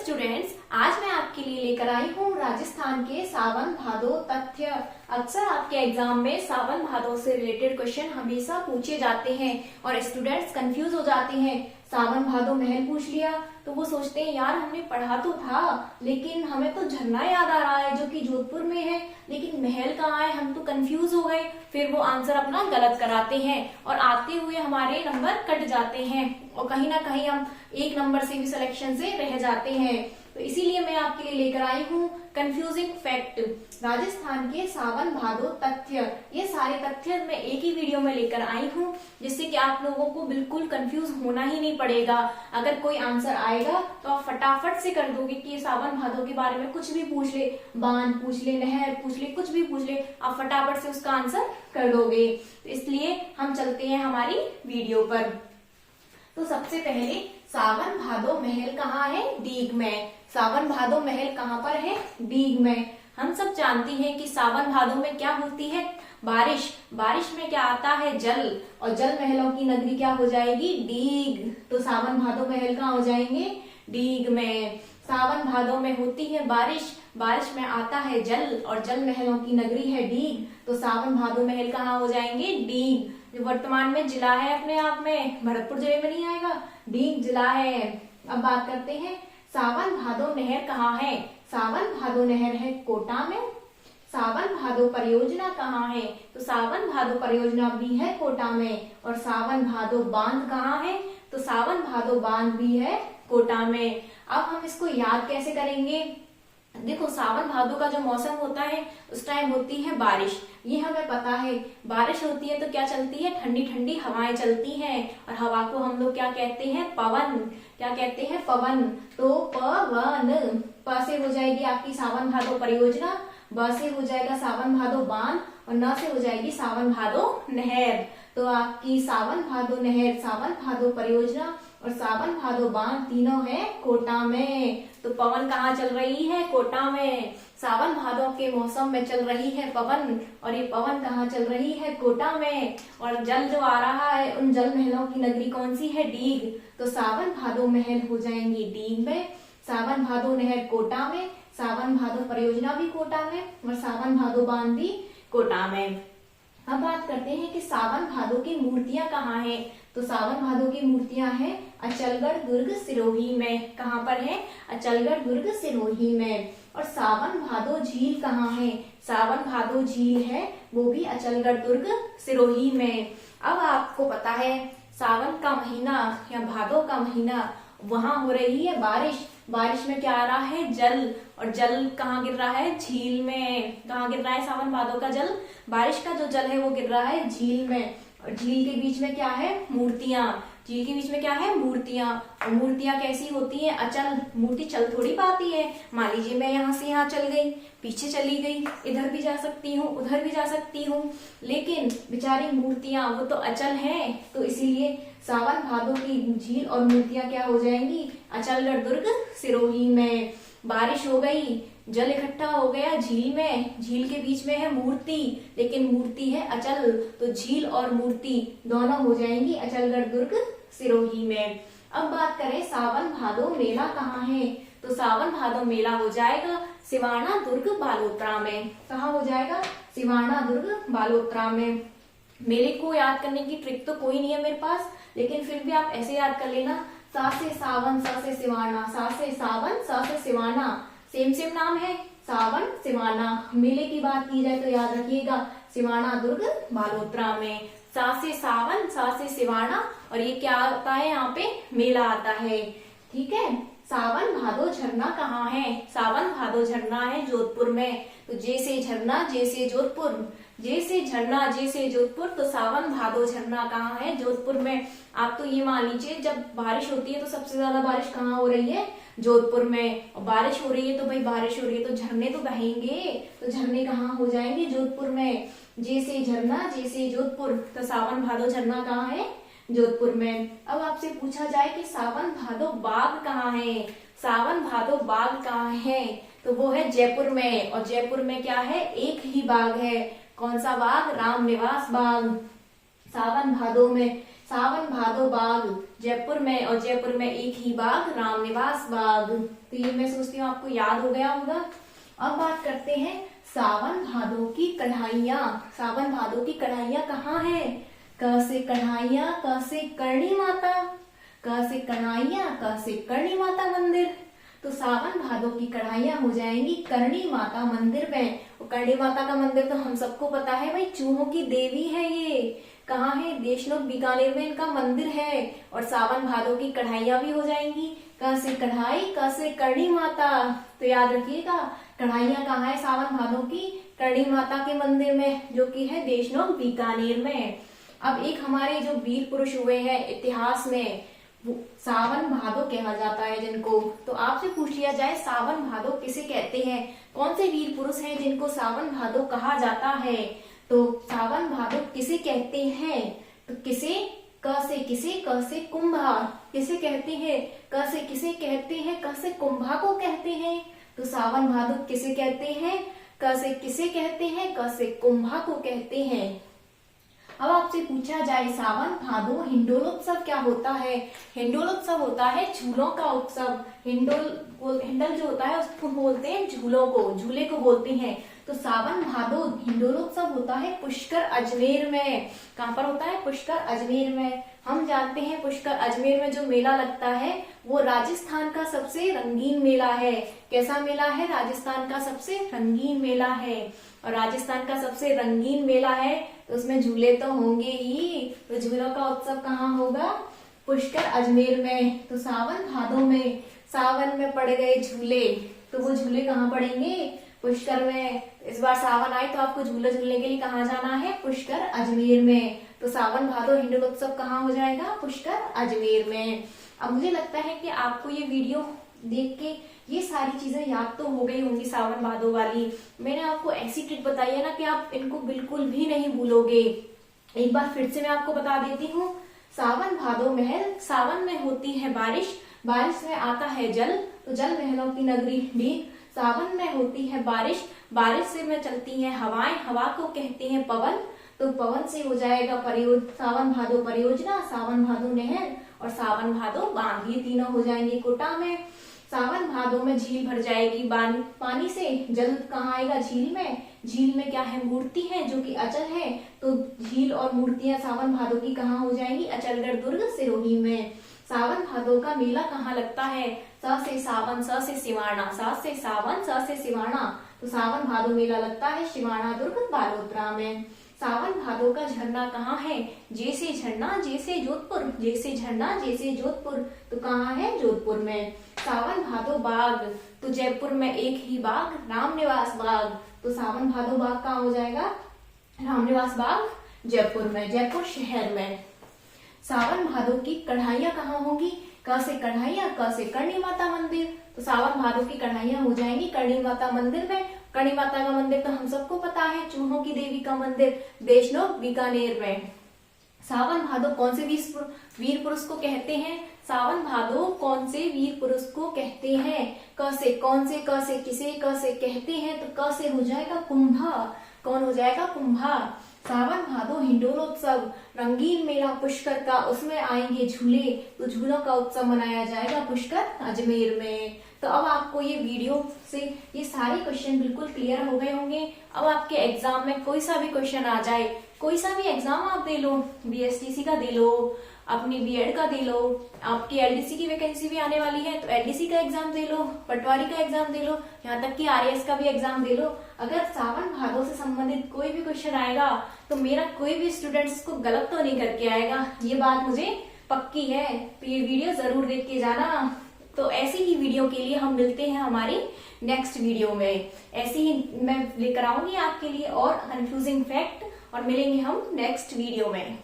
Students, आज मैं आपके लिए लेकर आई हूँ राजस्थान के सावन भादो तथ्य। अक्सर आपके एग्जाम में सावन भादो से रिलेटेड क्वेश्चन हमेशा पूछे जाते हैं और स्टूडेंट्स कंफ्यूज हो जाते हैं। सावन भादो महल पूछ लिया तो वो सोचते हैं यार हमने पढ़ा तो था, लेकिन हमें तो झरना याद आ रहा है जो कि जोधपुर में है, लेकिन महल कहाँ है, हम तो कंफ्यूज हो गए। फिर वो आंसर अपना गलत कराते हैं और आते हुए हमारे नंबर कट जाते हैं और कहीं ना कहीं हम एक नंबर से भी सिलेक्शन से रह जाते हैं। तो इसीलिए मैं आपके लिए लेकर आई हूँ कंफ्यूजिंग फैक्ट, राजस्थान के सावन भादो तथ्य। ये सारे तथ्य मैं एक ही वीडियो में लेकर आई हूँ जिससे कि आप लोगों को बिल्कुल कंफ्यूज होना ही नहीं पड़ेगा। अगर कोई आंसर आएगा तो आप फटाफट से कर दोगे कि सावन भादो के बारे में कुछ भी पूछ ले, बांध पूछ ले, नहर पूछ ले, कुछ भी पूछ ले, आप फटाफट से उसका आंसर कर दोगे। तो इसलिए हम चलते हैं हमारी वीडियो पर। तो सबसे पहले सावन भादो महल कहाँ है? डीग में। सावन भादो महल कहाँ पर है? डीग में। हम सब जानते हैं कि सावन भादो में क्या होती है? बारिश। बारिश में क्या आता है? जल। और जल महलों की नगरी क्या हो जाएगी? डीग। तो सावन भादो महल कहाँ हो जाएंगे? डीग में। सावन भादो में होती है बारिश, बारिश में आता है जल और जल महलों की नगरी है डीग। तो सावन भादो महल कहाँ हो जाएंगे? डीग, जो वर्तमान में जिला है अपने आप में, भरतपुर जिले में नहीं आएगा, डीग जिला है। अब बात करते हैं सावन भादो नहर कहाँ है? सावन भादो नहर है कोटा में। सावन भादो परियोजना कहाँ है? तो सावन भादो परियोजना भी है कोटा में। और सावन भादो बांध कहाँ है? तो सावन भादो बांध भी है कोटा में। अब हम इसको याद कैसे करेंगे? देखो, सावन भादो का जो मौसम होता है उस टाइम होती है बारिश, ये हमें पता है। बारिश होती है तो क्या चलती है? ठंडी ठंडी हवाएं चलती हैं और हवा को हम लोग क्या कहते हैं? पवन। क्या कहते हैं? पवन। तो पवन, प से हो जाएगी आपकी सावन भादो परियोजना, ब से हो जाएगा सावन भादो बांध और न से हो जाएगी सावन भादो नहर। तो आपकी सावन भादो नहर, सावन भादो परियोजना और सावन भादो बांध तीनों है कोटा में। तो पवन कहाँ चल रही है? कोटा में। सावन भादो के मौसम में चल रही है पवन और ये पवन कहाँ चल रही है? कोटा में। और जल जो आ रहा है, उन जल महलों की नगरी कौन सी है? डीग। तो सावन भादो महल हो जाएंगे डीग में, सावन भादो नहर कोटा में, सावन भादो परियोजना भी कोटा में और सावन भादो बांध भी कोटा में। अब बात करते हैं कि सावन भादो की मूर्तियां कहाँ हैं? तो सावन भादो की मूर्तियां हैं अचलगढ़, दुर्ग, सिरोही में। कहाँ पर है? अचलगढ़, दुर्ग, सिरोही में। और सावन भादो झील कहाँ है? सावन भादो झील है वो भी अचलगढ़, दुर्ग, सिरोही में। अब आपको पता है सावन का महीना या भादो का महीना, वहां हो रही है बारिश। बारिश में क्या आ रहा है? जल। और जल कहाँ गिर रहा है? झील में। कहाँ गिर रहा है सावन भादो का जल? बारिश का जो जल है वो गिर रहा है झील में। और झील के बीच में क्या है? मूर्तियां। झील के बीच में क्या है? मूर्तियां। और मूर्तियां कैसी होती हैं? अचल। मूर्ति चल थोड़ी पाती है। मान लीजिए मैं यहाँ से यहाँ चल गई, पीछे चली गई, इधर भी जा सकती हूँ, उधर भी जा सकती हूँ, लेकिन बेचारी मूर्तियां वो तो अचल हैं। तो इसीलिए सावन भादो की झील और मूर्तियां क्या हो जाएंगी? अचलगढ़, दुर्ग, सिरोही में। बारिश हो गई, जल इकट्ठा हो गया झील में, झील के बीच में है मूर्ति, लेकिन मूर्ति है अचल, तो झील और मूर्ति दोनों हो जाएंगी अचलगढ़, दुर्ग, सिरोही में। अब बात करें सावन भादो मेला कहाँ है? तो सावन भादो मेला हो जाएगा सिवाना, दुर्ग, बालोतरा में। कहाँ हो जाएगा? सिवाना, दुर्ग, बालोतरा में। मेले को याद करने की ट्रिक तो कोई नहीं है मेरे पास, लेकिन फिर भी आप ऐसे याद कर लेना, सा से सावन, सा से सिवाना, सा से सावन, सा से सिवाना, सेम सेम नाम है, सावन, सिवाना। मेले की बात की जाए तो याद रखिएगा सिवाना, दुर्ग, बालोतरा में। सा से सावन, सा से सिवाना, और ये क्या आता है? यहाँ पे मेला आता है। ठीक है। सावन भादो झरना कहाँ है? सावन भादो झरना है जोधपुर में। तो जे से झरना, जे से जोधपुर, जे से झरना, जे से जोधपुर। तो सावन भादो झरना कहाँ है? जोधपुर में। आप तो ये मान लीजिए जब बारिश होती है तो सबसे ज्यादा बारिश कहाँ हो रही है? जोधपुर में। और बारिश हो रही है तो भाई बारिश हो रही है तो झरने तो बहेंगे, तो झरने कहाँ हो जाएंगे? जोधपुर में। जे से झरना, जे से जोधपुर। तो सावन भादो झरना कहाँ है? जोधपुर में। अब आपसे पूछा जाए कि सावन भादो बाग कहाँ है? सावन भादो बाग कहाँ है? तो वो है जयपुर में। और जयपुर में क्या है? एक ही बाग है। कौन सा बाग? राम निवास बाग। सावन भादो में सावन भादो बाग जयपुर में, और जयपुर में एक ही बाग रामनिवास बाग। तो ये मैं सोचती हूँ आपको याद हो गया होगा। अब बात करते हैं सावन भादो की कढ़ाइयाँ। सावन भादो की कढ़ाइयाँ कहाँ है? क से कढ़ाइयाँ, क से करणी माता, क से कढ़ाइयाँ, क से करणी माता मंदिर। तो सावन भादो की कढ़ाइयाँ हो जाएंगी करणी माता मंदिर में। और करणी माता का मंदिर तो हम सबको पता है भाई, चूहों की देवी है। ये कहाँ है? देशनोक बीकानेर में इनका मंदिर है। और सावन भादो की कढ़ाइयाँ भी हो जाएंगी क से कढ़ाई, क से करणी माता। तो याद रखिएगा, कढ़ाइयाँ कहाँ है सावन भादो की? करणी माता के मंदिर में, जो कि है देशनोक बीकानेर में। अब एक हमारे जो वीर पुरुष हुए हैं इतिहास में, वो सावन भादो कहा जाता है जिनको। तो आपसे पूछ लिया जाए सावन भादो किसे कहते हैं? कौन से वीर पुरुष हैं जिनको सावन भादो कहा जाता है? तो सावन भादो किसे कहते हैं? तो किसे, क से किसे, क से कुंभा किसे कहते हैं? क से किसे कहते हैं? क से कुंभा को कहते हैं। तो सावन भादो किसे कहते हैं? क से किसे कहते हैं? क से कुंभा को कहते हैं। अब आपसे पूछा जाए सावन भादो हिंडोलोत्सव क्या होता है? हिंडोलोत्सव होता है झूलों का उत्सव। हिंडल जो होता है उसको बोलते हैं झूलों को, झूले को बोलते हैं। तो सावन भादो हिंडोलोत्सव होता है पुष्कर अजमेर में। कहाँ पर होता है? पुष्कर अजमेर में। हम जानते हैं पुष्कर अजमेर में जो मेला लगता है वो राजस्थान का सबसे रंगीन मेला है। कैसा मेला है? राजस्थान का सबसे रंगीन मेला है। और राजस्थान का सबसे रंगीन मेला है तो उसमें झूले तो होंगे ही। तो झूलों का उत्सव कहाँ होगा? पुष्कर अजमेर में। तो सावन भादो में, सावन में पड़ गए झूले, तो वो झूले कहाँ पड़ेंगे? पुष्कर में। इस बार सावन आए तो आपको झूले झूलने के लिए कहाँ जाना है? पुष्कर अजमेर में। तो सावन भादो हिंडोलोत्सव कहाँ हो जाएगा? पुष्कर अजमेर में। अब मुझे लगता है कि आपको ये वीडियो देख के ये सारी चीजें याद तो हो गई होंगी सावन भादो वाली। मैंने आपको ऐसी ट्रिक बताई है ना कि आप इनको बिल्कुल भी नहीं भूलोगे। एक बार फिर से मैं आपको बता देती हूँ। सावन भादो महल, सावन में होती है बारिश, बारिश में आता है जल, तो जल महलों की नगरी भी। सावन में होती है बारिश, बारिश से में चलती है हवाएं, हवा को कहते हैं पवन, तो पवन से हो जाएगा सावन भादो परियोजना, सावन भादो नहर और सावन भादो बांध। ये तीनों हो जाएंगे कोटा में। सावन भादो में झील भर जाएगी पानी से। जल कहाँ आएगा? झील में। झील में क्या है? मूर्ति है जो कि अचल है। तो झील और मूर्तियां सावन भादो की कहाँ हो जाएंगी? अचलगढ़ दुर्ग सिरोही में। सावन भादो का मेला कहाँ लगता है? स से सावन, स से सिवाना, स से सावन, स से सिवाना। तो सावन भादो मेला लगता है सिवाना दुर्ग बालोतरा में। सावन भादो का झरना कहाँ है? जैसे झरना जैसे जोधपुर, जैसे झरना जैसे जोधपुर। तो कहाँ है? जोधपुर में। सावन भादो बाग, तो जयपुर में एक ही बाग रामनिवास बाग। तो सावन भादो बाग कहाँ हो जाएगा? रामनिवास बाग जयपुर में, जयपुर शहर में। सावन भादो की कढ़ाइयाँ कहाँ होंगी? क से कढ़ाइयाँ, क से करणी माता मंदिर। तो सावन भादो की कढ़ाइयाँ हो जाएंगी करणी माता मंदिर में। करणी माता का मंदिर तो हम सबको पता है, चूहों की देवी का मंदिर देशनोक बीकानेर में। सावन भादो कौन से वीर पुरुष को कहते हैं? सावन भादो कौन से वीर पुरुष को कहते हैं? क से कौन से, क से किसे, क से कहते हैं, तो क से हो जाएगा कुंभा। कौन हो जाएगा? कुंभा। सावन भादो हिंडोलोत्सव, रंगीन मेला पुष्कर का, उसमें आएंगे झूले, तो झूलों का उत्सव मनाया जाएगा पुष्कर अजमेर में। तो अब आपको ये वीडियो से ये सारे क्वेश्चन बिल्कुल क्लियर हो गए होंगे। अब आपके एग्जाम में कोई सा भी क्वेश्चन आ जाए, कोई सा भी एग्जाम आप दे लो, बीएसटीसी का दे लो, अपनी बीएड का दे लो, आपकी एलडीसी की वैकेंसी भी आने वाली है तो एलडीसी का एग्जाम दे लो, पटवारी का एग्जाम दे लो, यहाँ तक कि आरएएस का भी एग्जाम दे लो। अगर सावन भादो से संबंधित कोई भी क्वेश्चन आएगा तो मेरा कोई भी स्टूडेंट इसको गलत तो नहीं करके आएगा, ये बात मुझे पक्की है। तो ये वीडियो जरूर देख के जाना। तो ऐसी ही वीडियो के लिए हम मिलते हैं हमारी नेक्स्ट वीडियो में। ऐसे ही मैं लेकर आऊंगी आपके लिए और कंफ्यूजिंग फैक्ट, और मिलेंगे हम नेक्स्ट वीडियो में।